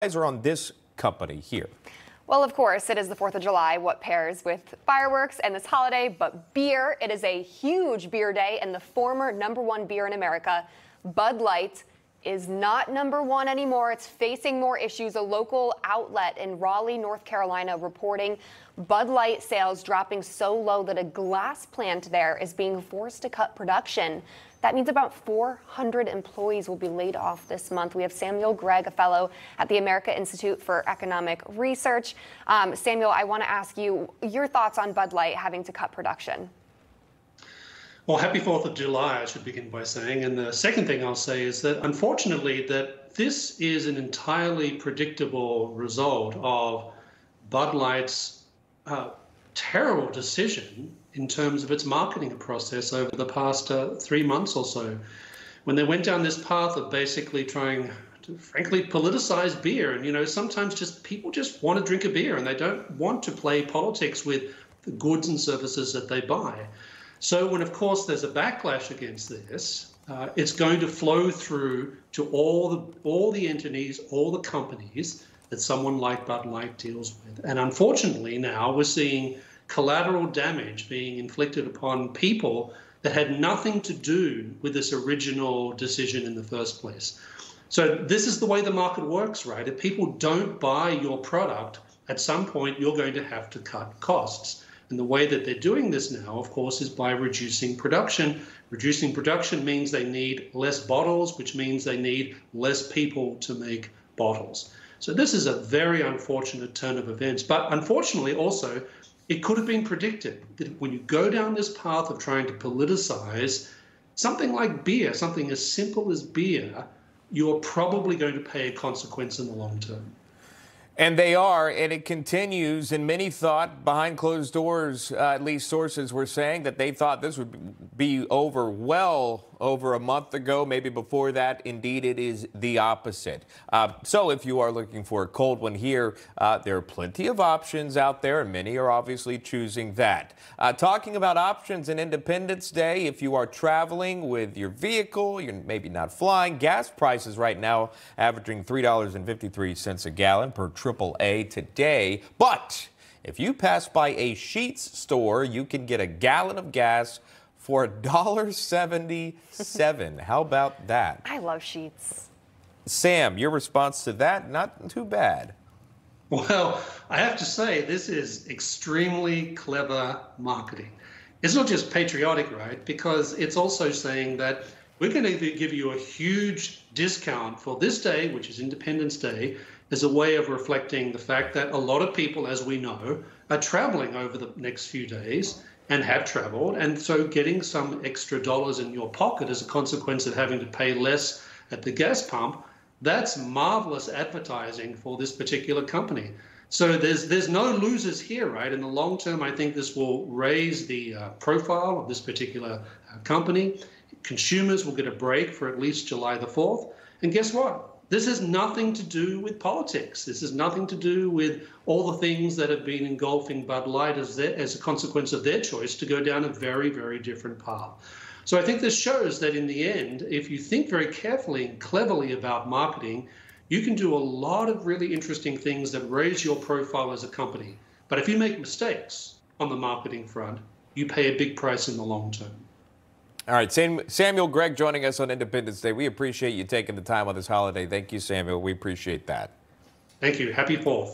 Eyes are on this company here. Well, of course, it is the 4th of July, what pairs with fireworks and this holiday, but beer. It is a huge beer day, and the former #1 beer in America, Bud Light, is not #1 anymore. It's facing more issues. A local outlet in Raleigh, North Carolina, reporting Bud Light sales dropping so low that a glass plant there is being forced to cut production. That means about 400 employees will be laid off this month. We have Gregg, a fellow at the America Institute for Economic Research. Samuel, I want to ask you your thoughts on Bud Light having to cut production. Well, happy 4th of July, I should begin by saying. And the second thing I'll say is that, unfortunately, that this is an entirely predictable result of Bud Light's terrible decision in terms of its marketing process over the past 3 months or so, when they went down this path of basically trying to, frankly, politicize beer. And, you know, sometimes people just want to drink a beer and they don't want to play politics with the goods and services that they buy. So when, of course, there's a backlash against this, it's going to flow through to all the entities, all the companies that someone like Bud Light deals with. And unfortunately, now we're seeing collateral damage being inflicted upon people that had nothing to do with this original decision in the first place. So this is the way the market works, right? If people don't buy your product, at some point you're going to have to cut costs. And the way that they're doing this now, of course, is by reducing production. Reducing production means they need less bottles, which means they need less people to make bottles. So this is a very unfortunate turn of events. But unfortunately also, it could have been predicted that when you go down this path of trying to politicize something like beer, something as simple as beer, you're probably going to pay a consequence in the long term. And they are, and it continues. And many thought behind closed doors, at least sources were saying that they thought this would be over well over a month ago, maybe before that. Indeed, it is the opposite. So if you are looking for a cold one here, there are plenty of options out there, and many are obviously choosing that. Talking about options in Independence Day, if you are traveling with your vehicle, you're maybe not flying, gas prices right now averaging $3.53 a gallon per AAA today. But if you pass by a Sheetz store, you can get a gallon of gas for $1.77. How about that? I love Sheetz. Sam, your response to that? Not too bad. Well, I have to say, this is extremely clever marketing. It's not just patriotic, right? Because it's also saying that we're going to give you a huge discount for this day, which is Independence Day, as a way of reflecting the fact that a lot of people, as we know, are traveling over the next few days and have traveled. And so getting some extra dollars in your pocket as a consequence of having to pay less at the gas pump, that's marvelous advertising for this particular company. So there's no losers here, right? In the long term, I think this will raise the profile of this particular company. Consumers will get a break for at least July the 4th. And guess what? This has nothing to do with politics. This has nothing to do with all the things that have been engulfing Bud Light as a consequence of their choice to go down a very, very different path. So I think this shows that in the end, if you think very carefully and cleverly about marketing, you can do a lot of really interesting things that raise your profile as a company. But if you make mistakes on the marketing front, you pay a big price in the long term. All right, Gregg joining us on Independence Day. We appreciate you taking the time on this holiday. Thank you, Samuel. We appreciate that. Thank you. Happy 4th.